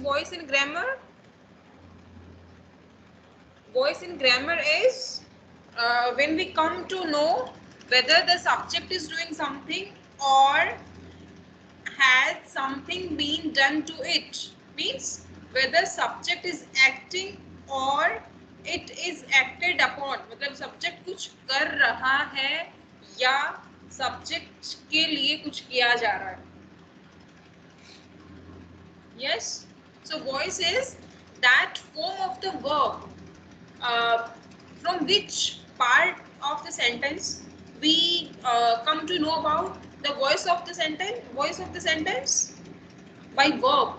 voice in grammar? Voice in grammar is when we come to know whether the subject is doing something or has something been done to it. Means whether subject is acting or it is acted upon. मतलब subject कुछ कर रहा है या subject के लिए कुछ किया जा रहा है. Yes. So voice is that form of the verb from which part of the sentence we come to know about the voice of the sentence. Voice of the sentence by verb.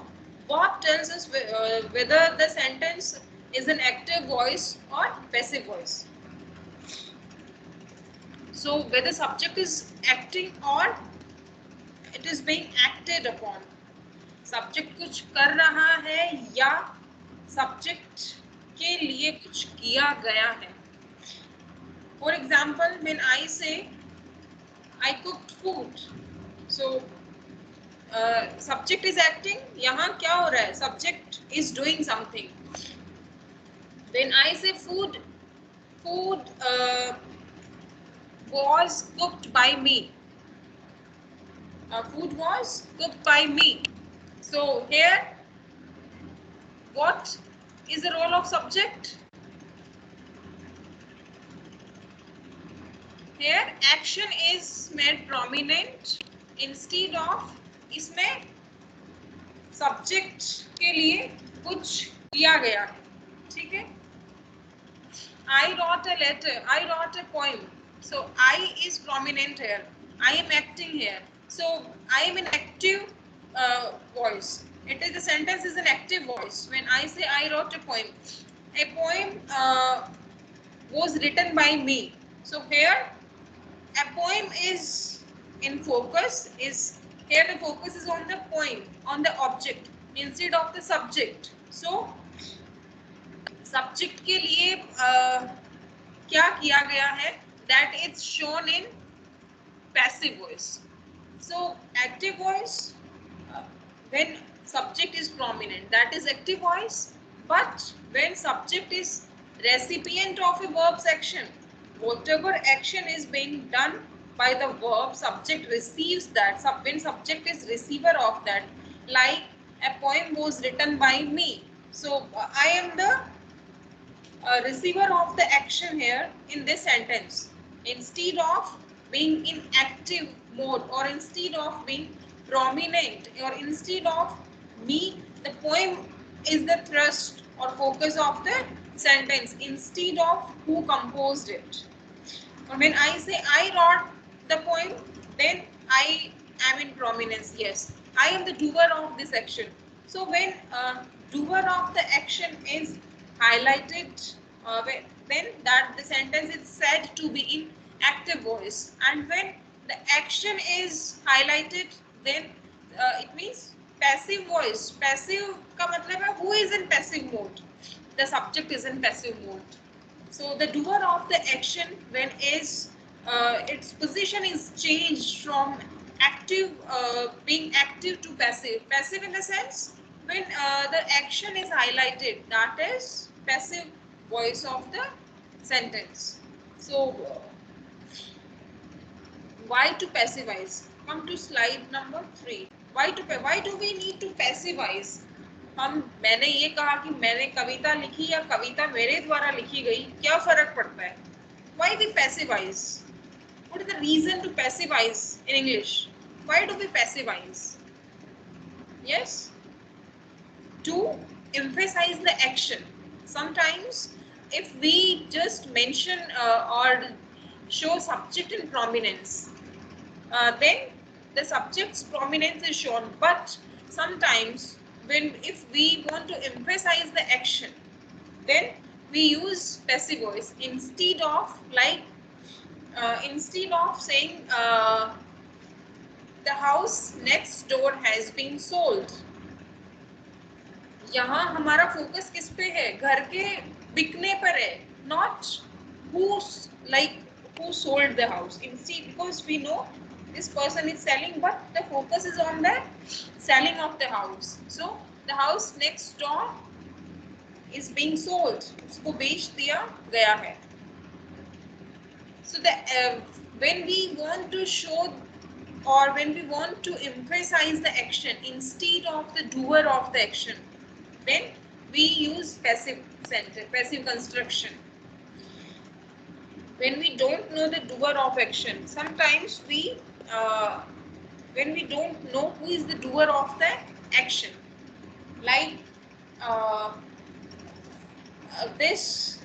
Verb tells us whether the sentence is an active voice or passive voice. So whether subject is acting or it is being acted upon. Subject कुछ कर रहा है या subject के लिए कुछ किया गया है. For example when I say I cooked food, so subject is acting. यहाँ क्या हो रहा है? Subject is doing something. When I say food, food was cooked by me. Food was cooked by me. So here, what is the role of subject? Here, action is made prominent instead of इसमें subject के लिए कुछ किया गया है. ठीक है? I wrote a letter. I wrote a poem. So I is prominent here. I am acting here. So I am in active voice. It is the sentence is an active voice. When I say I wrote a poem was written by me. So here a poem is in focus. Is here the focus is on the poem, on the object instead of the subject. So subject के लिए क्या किया गया है? That is shown in passive voice. So active voice, when subject is prominent, that is active voice. But when subject is recipient of a verb's action, whatever action is being done by the verb, subject receives that. When subject is receiver of that, like a poem was written by me. So I am the receiver of the action here in this sentence. Instead of being in active mode or instead of being prominent or instead of me, the poem is the thrust or focus of the sentence instead of who composed it. Or when I say I wrote the poem, then I am in prominence. Yes, I am the doer of this action. So when doer of the action is highlighted, then that the sentence is said to be in active voice. And when the action is highlighted, then it means passive voice. Passive का मतलब है who is in passive mode? The subject is in passive mode. So the doer of the action, when is its position is changed from active, being active to passive. Passive in the sense when the action is highlighted, that is passive voice of the sentence. So why to passivize? Come to slide number 3. Why do we need to passivize? मैंने ये कहा कि मैंने कविता लिखी या कविता मेरे द्वारा लिखी गई, क्या फर्क पड़ता है? Why we passivize? What is the reason to passivize in English? Why do we passivize? Yes, to emphasize the action. Sometimes if we just mention or show subject in prominence, then the subject's prominence is shown. But sometimes if we want to emphasize the action, then we use passive voice instead of saying the house next door has been sold. यहाँ हमारा focus किस पे है? घर के बिकने पर है, not who sold the house. Instead, because we know this person is selling, but the focus is on the selling of the house. So the house next door is being sold, उसको बेच दिया गया है. So the when we want to show or when we want to emphasize the action instead of the doer of the action, then we use passive sentence, passive construction. When we don't know the doer of action, sometimes we when we don't know who is the doer of the action, like this,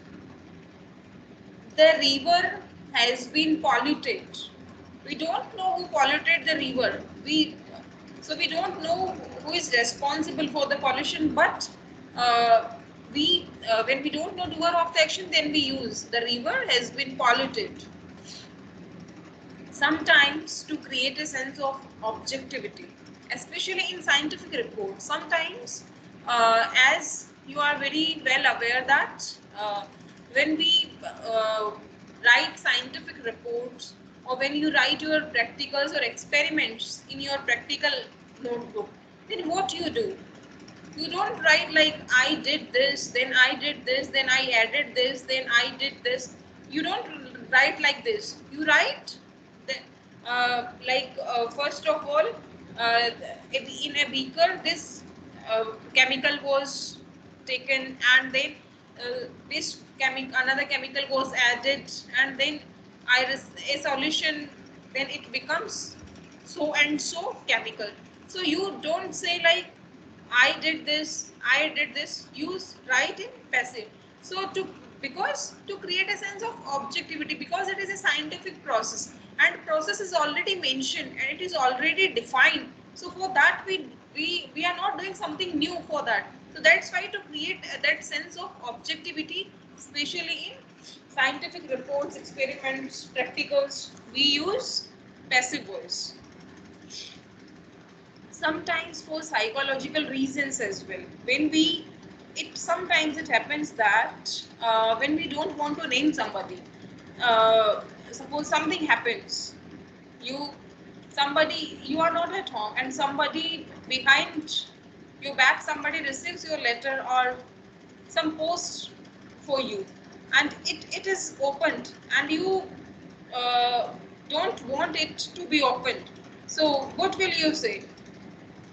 the river has been polluted. We don't know who polluted the river. We don't know who is responsible for the pollution, but when we don't know doer of the action, then we use the river has been polluted. Sometimes to create a sense of objectivity, especially in scientific reports. Sometimes, as you are very well aware that when we write scientific reports, or when you write your practicals or experiments in your practical notebook, then what you do? You don't write like I did this, then I did this, then I added this, then I did this. You don't write like this. You write the, first of all, in a beaker this chemical was taken, and then this another chemical was added, and then a solution, then it becomes so and so chemical. So you don't say like I did this, I did this. Use write in passive. So because to create a sense of objectivity, because it is a scientific process and process is already mentioned and it is already defined. So for that we are not doing something new for that. So that's why to create that sense of objectivity, especially in scientific reports, experiments, practicals, we use passive voice. Sometimes for psychological reasons as well. When we, sometimes it happens that when we don't want to name somebody, suppose something happens, you you are not at home and somebody behind your back, somebody receives your letter or some post for you, and it is opened and you uh, don't want it to be opened. So what will you say?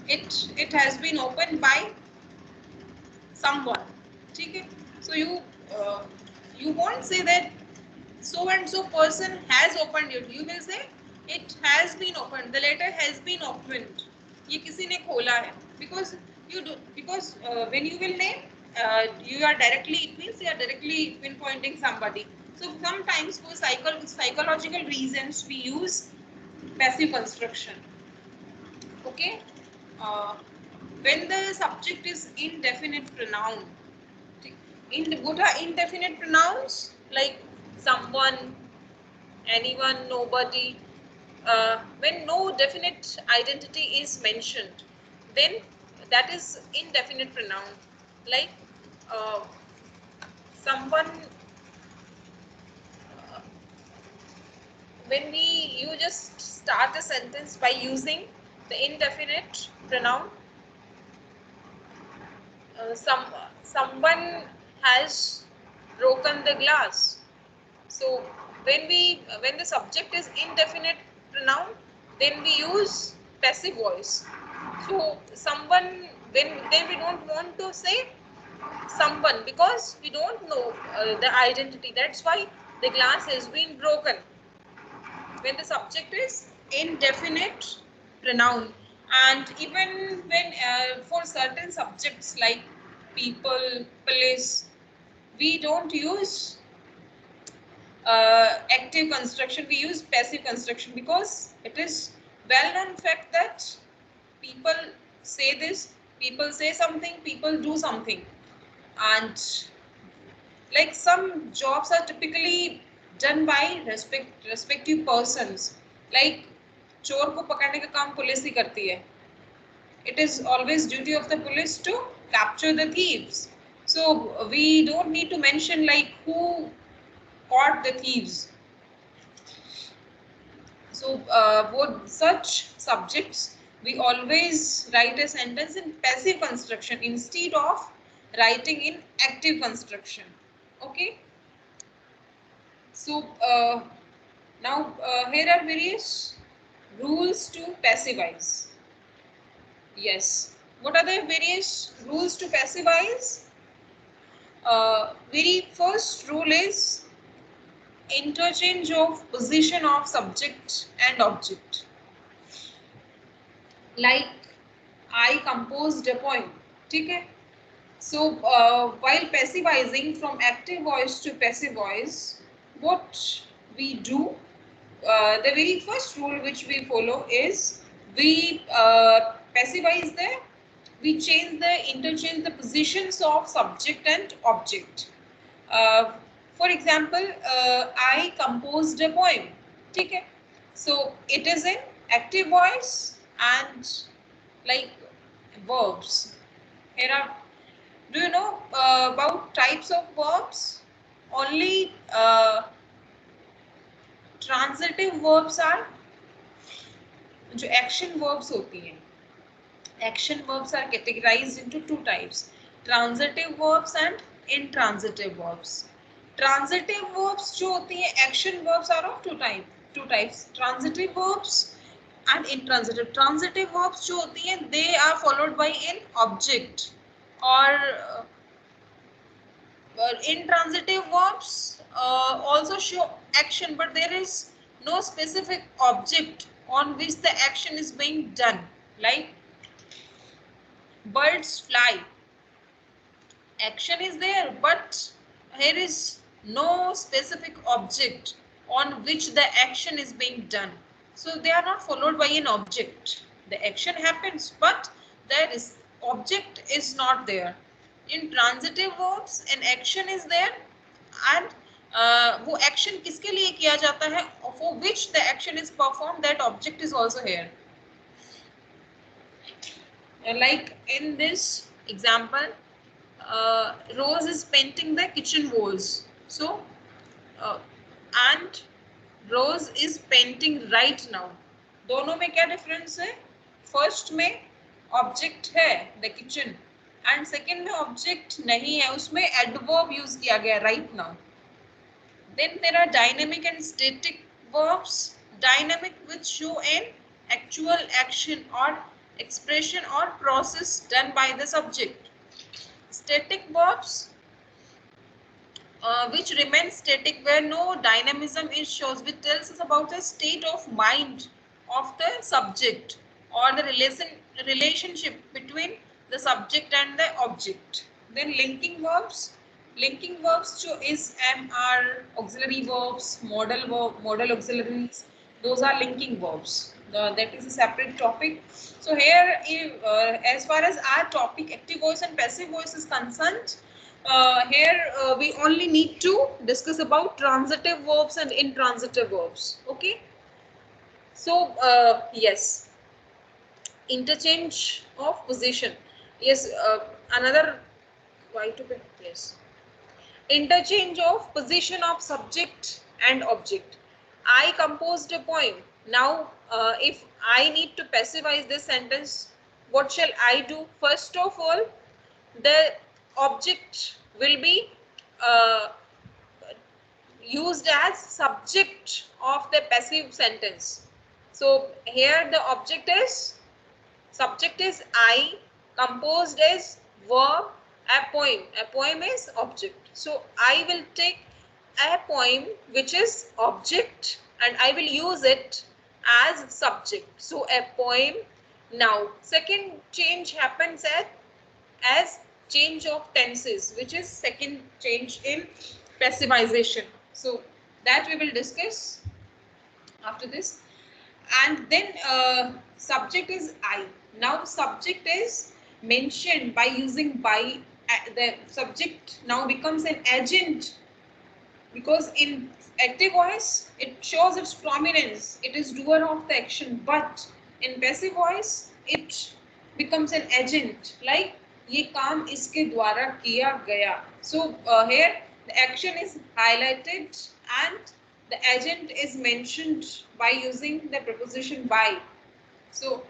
It has been opened by someone. Okay? So you won't say that so and so person has opened it. You will say it has been opened. The letter has been opened. ये किसी ने खोला है. Because you do, because when you will name, you are directly, it means you are directly pinpointing somebody. So sometimes for psychological reasons we use passive construction. Okay. uh, when the subject is indefinite pronoun, what are indefinite pronouns? Like someone, anyone, nobody. When no definite identity is mentioned, then that is indefinite pronoun. Like uh, someone, uh, when you just start a sentence by using the indefinite pronoun. Someone has broken the glass. So when the subject is indefinite pronoun, then we use passive voice. So someone, then we don't want to say someone because we don't know the identity. That's why the glass has been broken. When the subject is indefinite pronoun, and even when for certain subjects like people, police, we don't use active construction, we use passive construction because it is well known fact that people say this, people say something, people do something. And like some jobs are typically done by respective persons. Like चोर को पकड़ने का काम police ही करती है. It is always duty of the police to capture the thieves. So we don't need to mention like who caught the thieves. So both such subjects We always write a sentence in passive construction instead of writing in active construction. Okay. So now here are various rules to passivize. Yes. What are the various rules to passivize? Very first rule is interchange of position of subject and object. Like I composed a poem. Okay. So while passivizing from active voice to passive voice, what we do, the very first rule which we follow is we passivize we interchange the positions of subject and object. Uh, for example, I composed a poem. Okay. So it is in active voice and like verbs. Here are, do you know about types of verbs? Only transitive verbs are जो action verbs होती हैं. Action verbs are categorized into two types: transitive verbs and intransitive verbs. Transitive verbs जो होती हैं, action verbs are of two types: transitive verbs and intransitive. Transitive verbs जो होती हैं, they are followed by an object or intransitive verbs also show action, but there is no specific object on which the action is being done. Like birds fly, action is there, but here is no specific object on which the action is being done. So they are not followed by an object. The action happens, but there is object is not there. In transitive verbs, an action is there, and वो action किसके लिए किया जाता है, for which the action is performed, that object is also here. Like in this example, Rose is painting the kitchen walls. So, and Rose is painting right now. दोनों में क्या difference है? First में object है the kitchen, and second में object नहीं है, उसमें adverb use किया गया right now. Then there are dynamic and static verbs. Dynamic which show an actual action or expression or process done by the subject. Static verbs which remain static where no dynamism is shown, which tells us about the state of mind of the subject or the relationship between the subject and the object. Then linking verbs. Linking verbs is MR, auxiliary verbs, modal auxiliaries. Those are linking verbs. That is a separate topic. So here, as far as our topic active voice and passive voice is concerned, here we only need to discuss about transitive verbs and intransitive verbs. Okay. So yes, interchange of position. Yes, another why to be yes. Interchange of position of subject and object. I composed a poem. Now, if I need to passivize this sentence, what shall I do? First of all, the object will be uh, used as subject of the passive sentence. So here the subject is I, composed is verb, a poem. A poem is object. So I will take a poem which is object and I will use it as subject. So a poem. Now second change happens as change of tenses, which is second change in passivization. So that we will discuss after this. And then subject is I. Now subject is mentioned by using by. The subject now becomes an agent, because in active voice it shows its prominence, it is doer of the action, but in passive voice it becomes an agent, like ये काम इसके द्वारा किया गया. So here the action is highlighted and the agent is mentioned by using the preposition by. So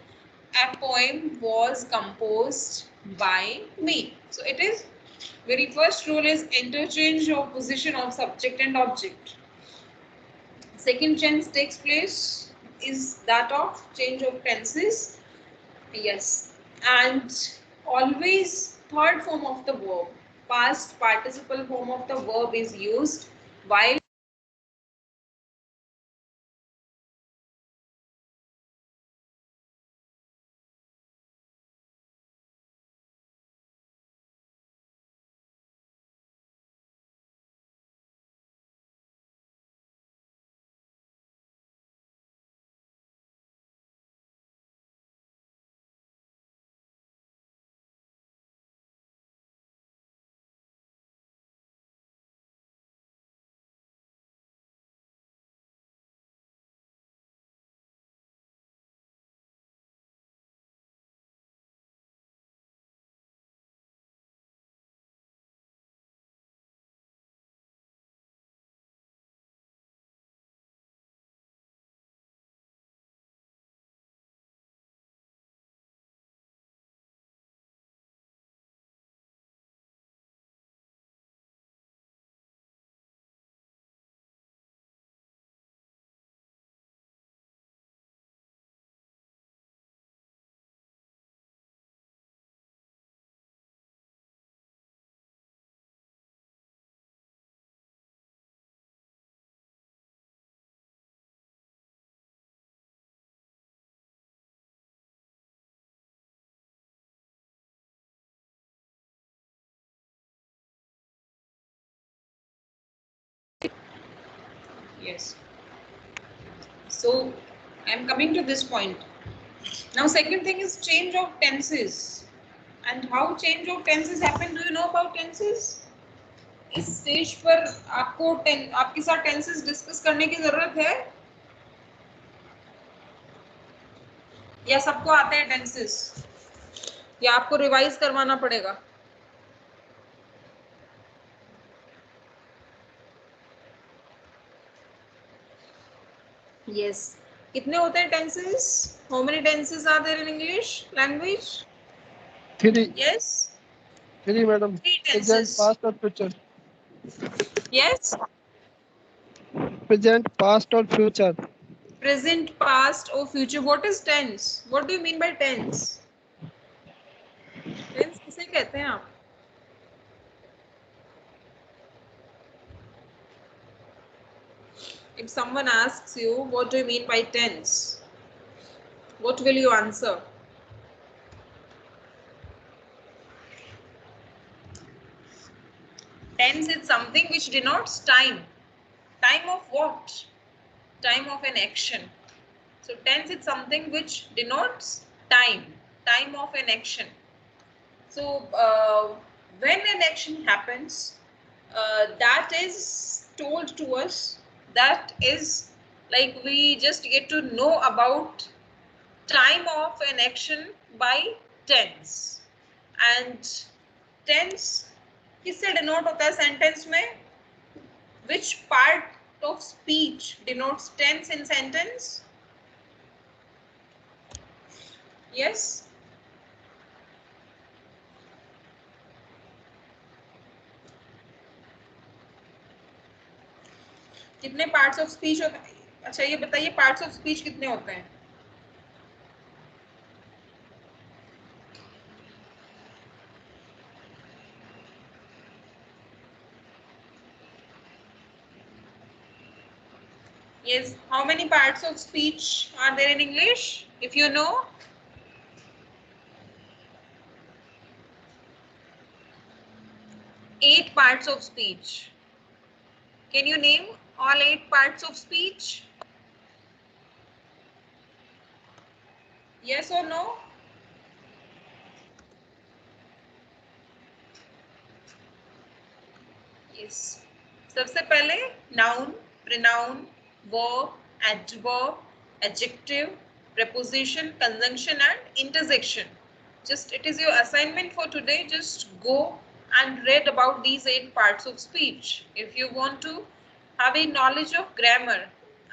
a poem was composed by me. So it is very first rule is interchange of position of subject and object. Second change takes place is that of change of tenses. Yes. And always third form of the verb, past participle form of the verb is used while yes. So I'm coming to this point. Now second thing is change of tenses. And how change of tenses happen? Do you know about tenses? इस stage पर आपके साथ tenses discuss करने की जरूरत है या सबको आते हैं टेंसेस या आपको रिवाइज करवाना पड़ेगा? यस कितने होते हैं tenses? How many tenses are there in English language? 3. Yes 3 madam. 3 Present, tenses. past or future. Yes. Present, past or future. Present, past or future. What is tense? What do you mean by tense? Tense किसे कहते हैं आप? If someone asks you, what do you mean by tense? What will you answer? Tense is something which denotes time. Time of what? Time of an action. So tense is something which denotes time. Time of an action. So when an action happens, that is told to us. That is like we just get to know about time of an action by tense. And tense किससे denote होता है sentence में? Which part of speech denotes tense in sentence? Yes. कितने parts of speech होते हैं? अच्छा ये बताइए पार्ट्स ऑफ स्पीच कितने होते हैं? Yes, how many parts of speech are there in English? If you know. Eight parts of speech. Can you name all 8 parts of speech? Yes or no? Yes. सबसे पहले noun, pronoun, verb, adverb, adjective, preposition, conjunction and intersection. Just it is your assignment for today. Just go and read about these 8 parts of speech. If you want to have a knowledge of grammar,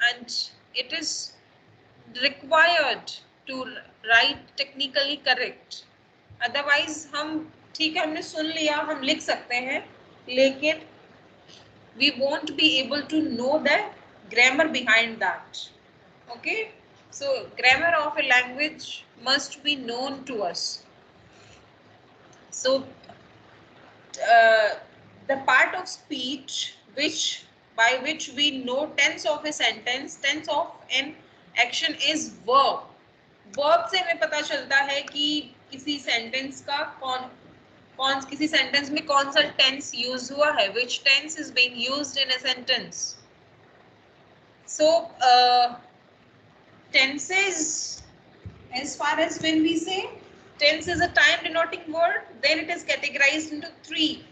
and it is required to write technically correct. Otherwise हम ठीक है हमने सुन लिया हम लिख सकते हैं लेकिन we won't be able to know the grammar behind that. Okay, so grammar of a language must be known to us. So the part of speech which by which we know tense of a sentence, tense of an action is verb. Verb से हमें पता चलता है कि किसी sentence का कौन किसी सेंटेंस में कौन सा टेंस यूज हुआ है, which tense is being used in a sentence. So tenses, as far as when we say tense is a time denoting word, then it is categorized into three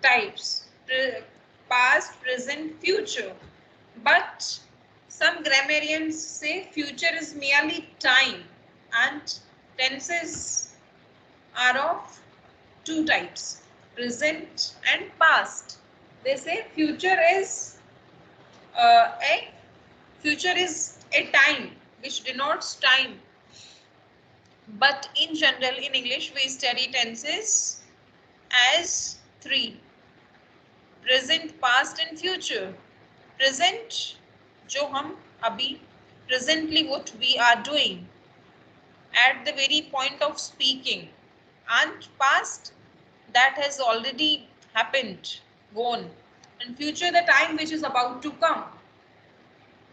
types: past, present, future. But some grammarians say future is merely time and tenses are of two types: present and past. They say future is a time which denotes time. But in general, in English, we study tenses as three: present, past and future. Present, जो हम अभी presently what we are doing at the very point of speaking, and past, that has already happened, gone, and future, the time which is about to come.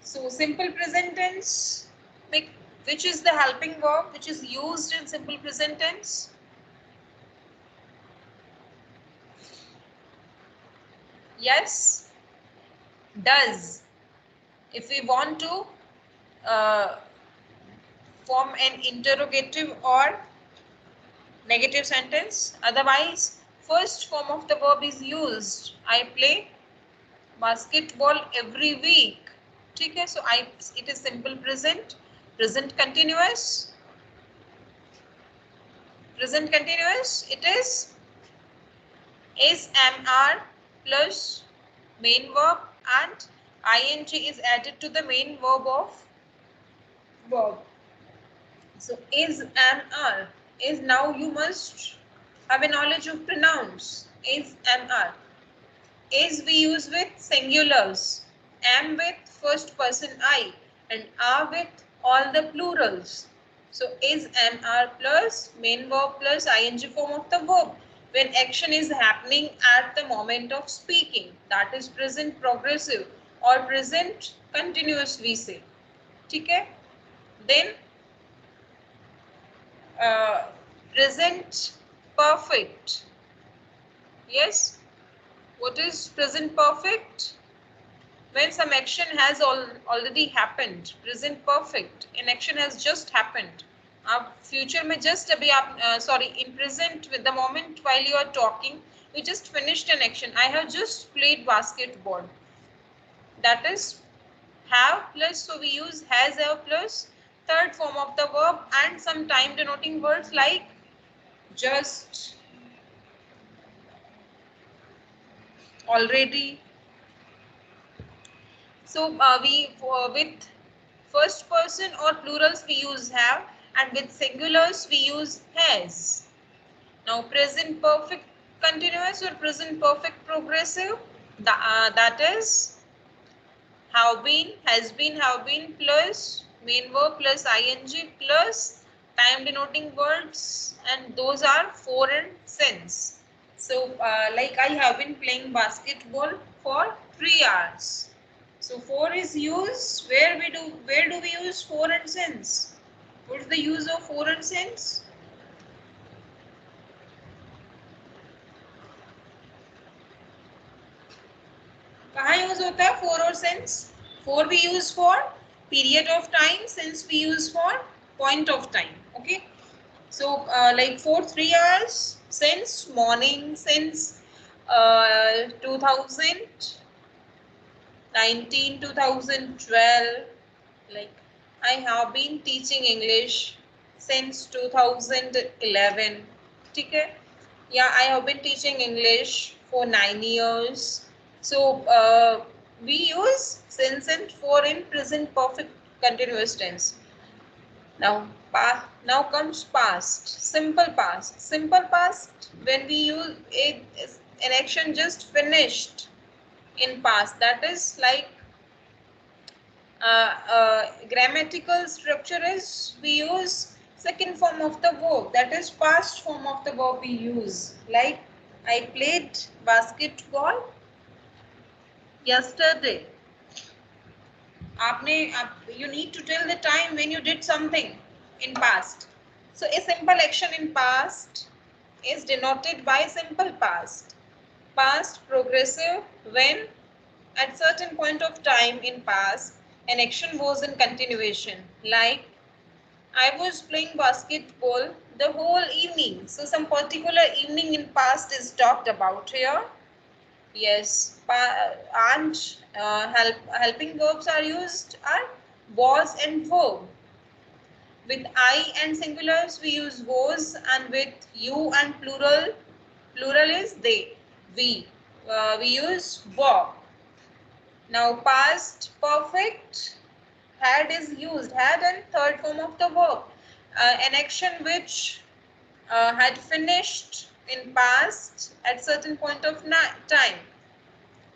So simple present tense, which is the helping verb which is used in simple present tense? Yes, does. If we want to form an interrogative or negative sentence, otherwise first form of the verb is used. I play basketball every week. ठीक है, so it is simple present, present continuous. Present continuous, it is am plus main verb and ing is added to the main verb of verb. So is am is, now you must have a knowledge of pronouns. Is am is we use with singulars, am with first person I and are with all the plurals. So is am plus main verb plus ing form of the verb when action is happening at the moment of speaking, that is present progressive or present continuous we say. ठीक है? Then present perfect. Yes, what is present perfect? When some action has already happened. Present perfect, an action has just happened. आप future में just अभी आप sorry, in present with the moment while you are talking, you just finished an action. I have just played basketball. That is have plus, so we use has, have plus third form of the verb and some time denoting words like just, already. So we with first person or plurals we use have and with singulars we use has. Now present perfect continuous or present perfect progressive, that is have been, has been, have been plus main verb plus ing plus time denoting words, and those are for and since. So like I have been playing basketball for 3 hours. So for is used where do we use for and since? What is the use of for and since? कहाँ use होता है for और since? For we use for period of time, since we use for point of time. Okay, so like for 3 hours, since morning, since 2019 2012, like I have been teaching English since 2011. ठीक है, yeah, I have been teaching English for 9 years. So we use since and for in present perfect continuous tense. Now comes past. Simple past. Simple past, when we use it, an action just finished in past. That is like grammatical structure is we use second form of the verb. That is past form of the verb we use. Like I played basketball yesterday. You need to tell the time when you did something in past. So a simple action in past is denoted by simple past. Past progressive, when at certain point of time in past an action was in continuation. Like I was playing basketball the whole evening. So some particular evening in past is talked about here. Yes, and helping verbs are used are was and verb. With I and singulars we use was, and with you and plural is they. We use were. Now past perfect, had is used. Had and third form of the verb. An action which had finished in past at certain point of time.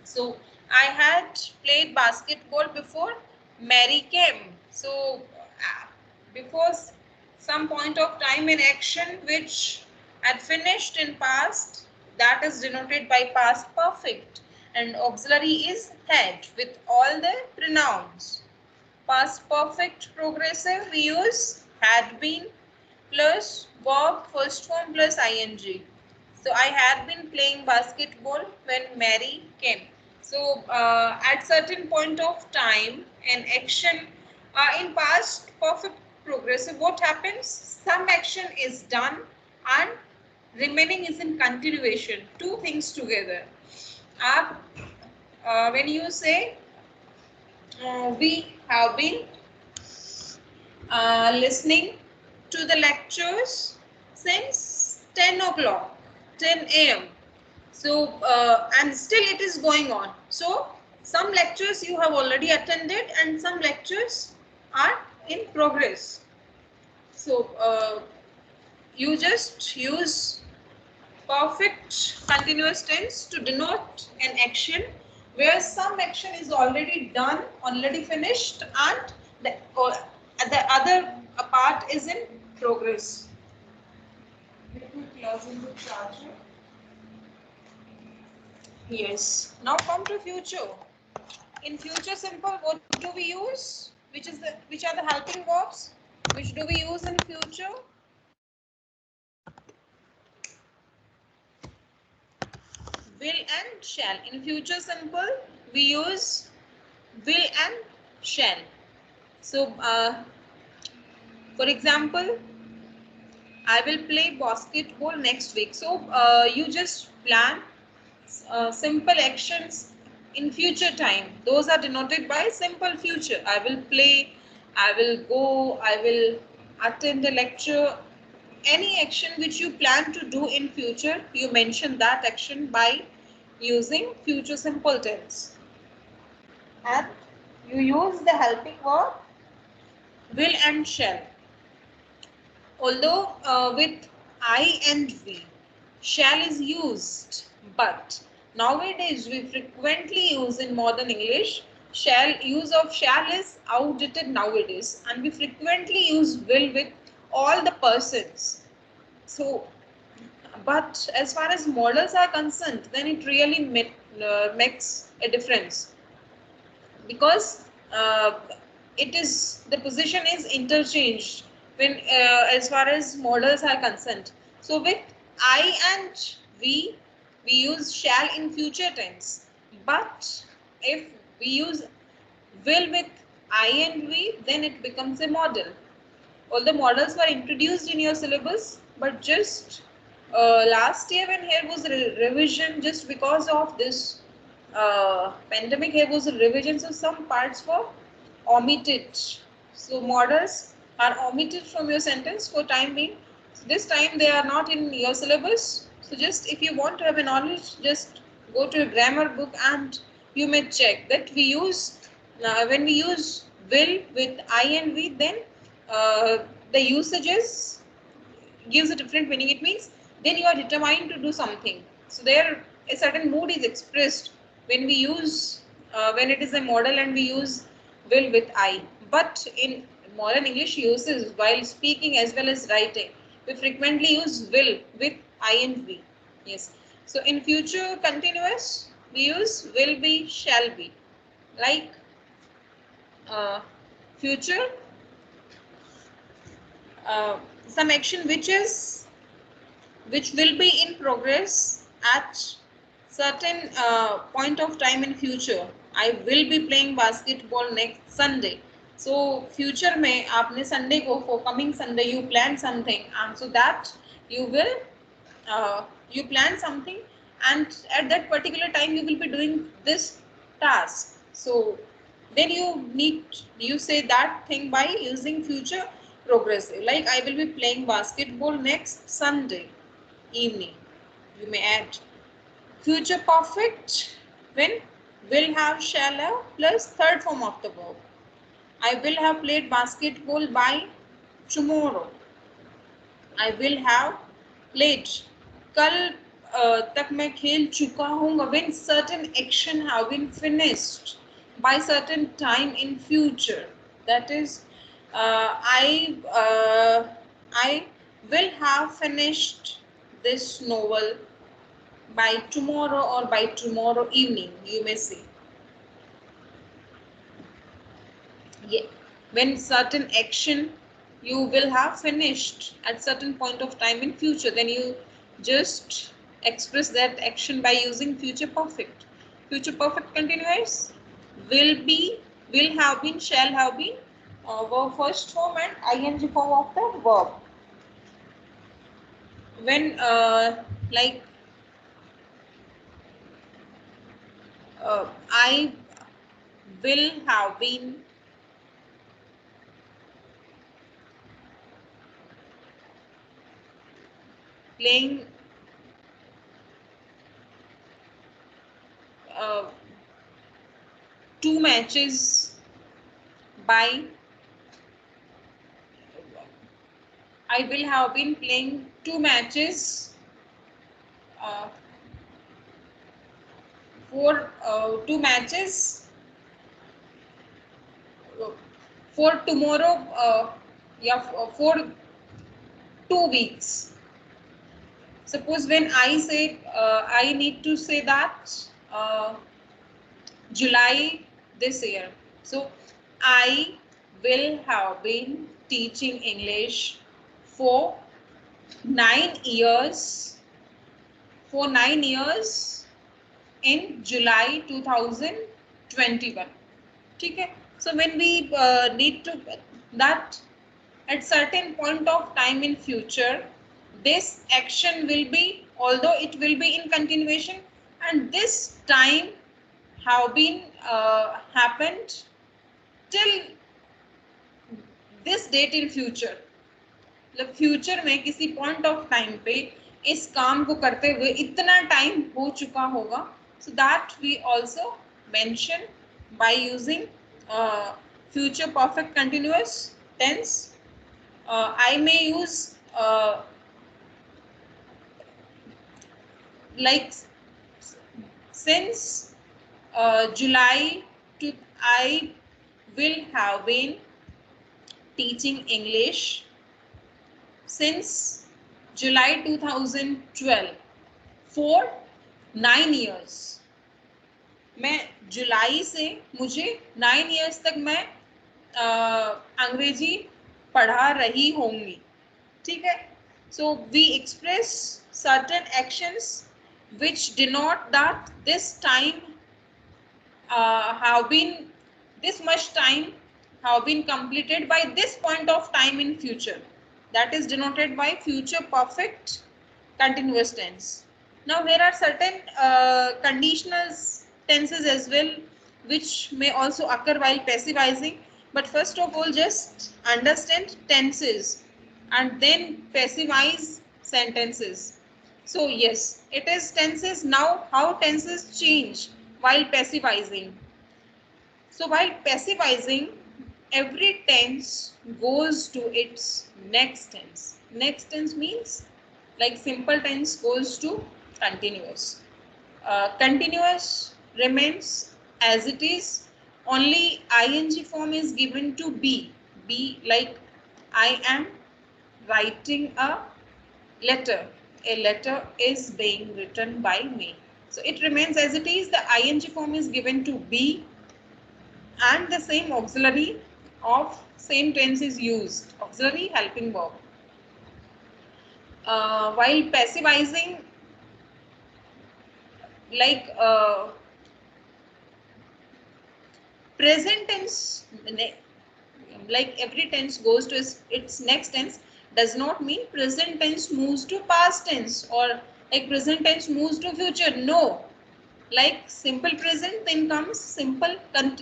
So I had played basketball before Mary came. So before some point of time in action which had finished in past, that is denoted by past perfect, and auxiliary is had with all the pronouns. Past perfect progressive we use had been plus verb first form plus ing. So I had been playing basketball when Mary came. So at certain point of time, an action in past perfect progressive, what happens? Some action is done and remaining is in continuation. Two things together. When you say we have been listening to the lectures since 10 o'clock, 10 a.m. So, and still it is going on. So, some lectures you have already attended and some lectures are in progress. So, you just use perfect continuous tense to denote an action where some action is already done, already finished, and the other part is in progress. Let me close in the charger. Yes. Now come to future. In future simple, what do we use? Which are the helping verbs? Which do we use in future? Will and shall. In future simple, we use will and shall. So, for example, I will play basketball next week. So, you just plan simple actions in future time. Those are denoted by simple future. I will play, I will go, I will attend a lecture. Any action which you plan to do in future, you mention that action by using future simple tense. And you use the helping verb will and shall. Although with I and we, shall is used, but nowadays we frequently use in modern English, use of shall is outdated nowadays, and we frequently use will with all the persons. So, but as far as models are concerned, then it really makes a difference, because it is the position is interchanged when as far as models are concerned. So with I and we use shall in future tense, but if we use will with I and we, then it becomes a model. All the models were introduced in your syllabus, but just last year when here was revision, just because of this pandemic, here was a revision, so some parts were omitted. So models are omitted from your sentence for time being. So this time they are not in your syllabus. So just if you want to have a knowledge, just go to a grammar book and you may check that we use when we use will with I and we, then the usages gives a different meaning. It means then you are determined to do something. So there a certain mood is expressed when we use when it is a model and we use will with I. But in modern English uses while speaking as well as writing, we frequently use will with ing. Yes. So in future continuous we use will be, shall be. Like future some action which will be in progress at certain point of time in future. I will be playing basketball next Sunday. So future में आपने Sunday को for coming Sunday you plan something, and so that you will you plan something, and at that particular time you will be doing this task. So then you say that thing by using future progressive. Like I will be playing basketball next Sunday evening. You may add future perfect when will have, shall have plus third form of the verb. I will have played basketball by tomorrow. I will have played. कल तक मैं खेल चुका हूँ when certain action have been finished by certain time in future. That is, I will have finished this novel by tomorrow or by tomorrow evening, you may say. Yeah. When certain action you will have finished at certain point of time in future, then you just express that action by using future perfect. Future perfect continuous will be, will have been, shall have been, verb first form and ing form of the verb. When like I will have been playing uh, 2 matches by I will have been playing 2 matches uh, for 2 matches for tomorrow for 2 weeks. Suppose when I say I need to say that July this year. So I will have been teaching English for 9 years in July 2021. Okay. So when we need to that at certain point of time in future, this action will be, although it will be in continuation, and this time have been happened till this date in future. मतलब future में किसी point of time पे इस काम को करते हुए इतना टाइम हो चुका होगा. So that we also mention by using future perfect continuous tense. I may use like since July to I will have been teaching English since July 2012 for 9 years. मैं जुलाई से मुझे 9 years तक मैं अंग्रेजी पढ़ा रही होंगी. ठीक है. So we express certain actions which denote that this time have been, this much time have been completed by this point of time in future. That is denoted by future perfect continuous tense. Now there are certain conditional tenses as well which may also occur while passivizing, but first of all just understand tenses and then passivize sentences. So yes, it is tenses. Now how tenses change while passivizing. So while passivizing, every tense goes to its next tense. Next tense means like simple tense goes to continuous. Continuous remains as it is. Only ing form is given to be. Be like I am writing a letter. A letter is being written by me. So it remains as it is. The ing form is given to be, and the same auxiliary of same tense is used. Auxiliary helping verb. While passivizing, like present tense, like every tense goes to its next tense, does not mean present tense moves to past tense or like present tense moves to future. No, like simple present, then comes simple, then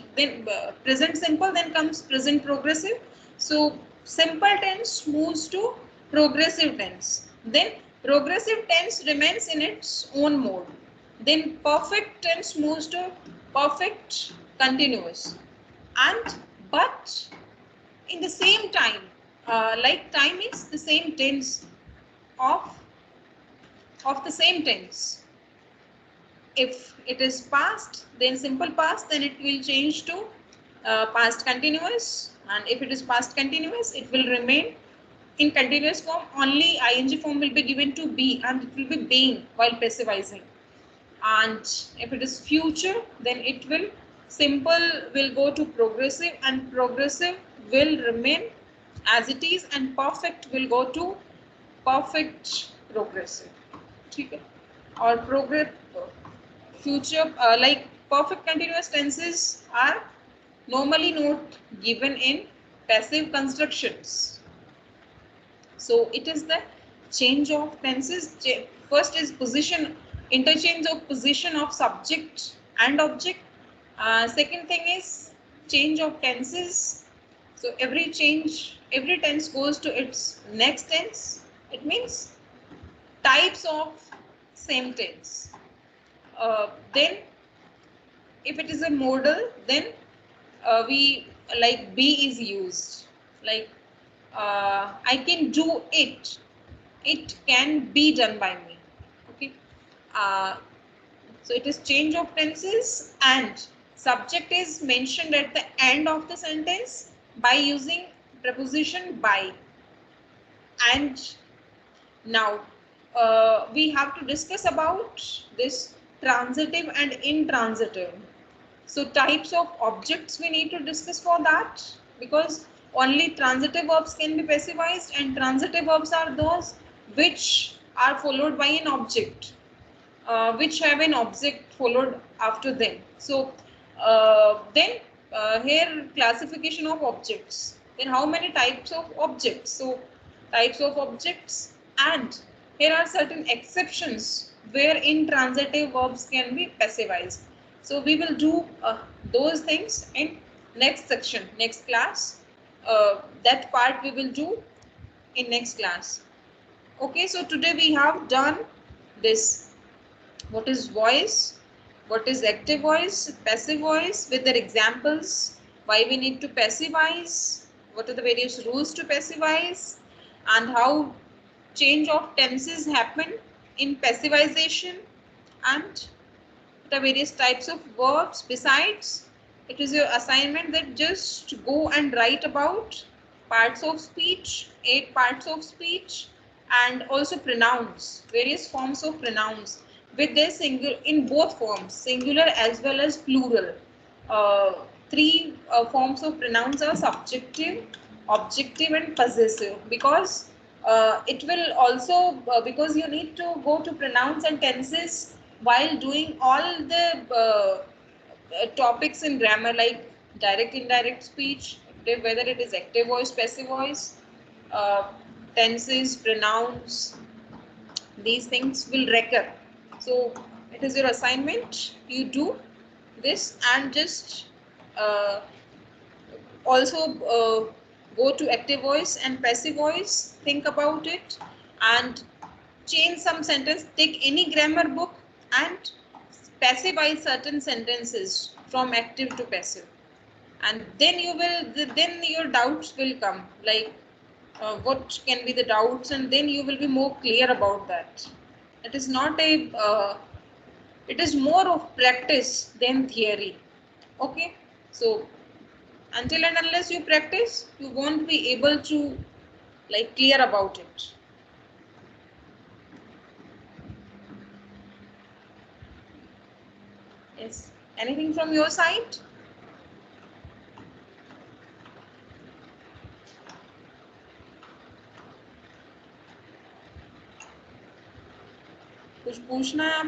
present simple, then comes present progressive. So simple tense moves to progressive tense. Then progressive tense remains in its own mode. Then perfect tense moves to perfect continuous. And but in the same time, like time is the same tense of the same tense. If it is past, then simple past, then it will change to past continuous, and if it is past continuous, it will remain in continuous form. Only ing form will be given to be, and it will be being while passivizing. And if it is future, then it will simple will go to progressive, and progressive will remain as it is, and perfect will go to perfect progressive. ठीक है? और progress future like perfect continuous tenses are normally not given in passive constructions. So it is the change of tenses. First is position, interchange of position of subject and object. Second thing is change of tenses. So every tense goes to its next tense. It means types of same tense. Then if it is a modal, then we like be is used. Like I can do it. It can be done by me. Okay. Uh, so it is change of tenses, and subject is mentioned at the end of the sentence by using preposition by. And now we have to discuss about this transitive and intransitive. So types of objects we need to discuss for that, because only transitive verbs can be passivized, and transitive verbs are those which are followed by an object, which have an object followed after them. So then here classification of objects. Then how many types of objects? So types of objects, and here are certain exceptions where intransitive verbs can be passivized. So we will do those things in next section, next class. That part we will do in next class. Okay, so today we have done this. What is voice? What is active voice, passive voice, with their examples, why we need to passivize, what are the various rules to passivize, and how change of tenses happen in passivization, and the various types of verbs. Besides, it is your assignment that just go and write about parts of speech, 8 parts of speech, and also pronouns, various forms of pronouns with their singular in both forms, singular as well as plural. Three forms of pronouns are subjective, objective, and possessive, because it will also because you need to go to pronouns and tenses while doing all the topics in grammar, like direct, indirect speech, whether it is active voice, passive voice, uh, tenses, pronouns. These things will recur. So it is your assignment. You do this, and just uh, also go to active voice and passive voice. Think about it and change some sentence. Take any grammar book and passivize certain sentences from active to passive. and then your doubts will come, like what can be the doubts, and then you will be more clear about that. It is not a it is more of practice than theory. Okay, so until and unless you practice, you won't be able to like clear about it. Yes, anything from your side? कुछ पूछना है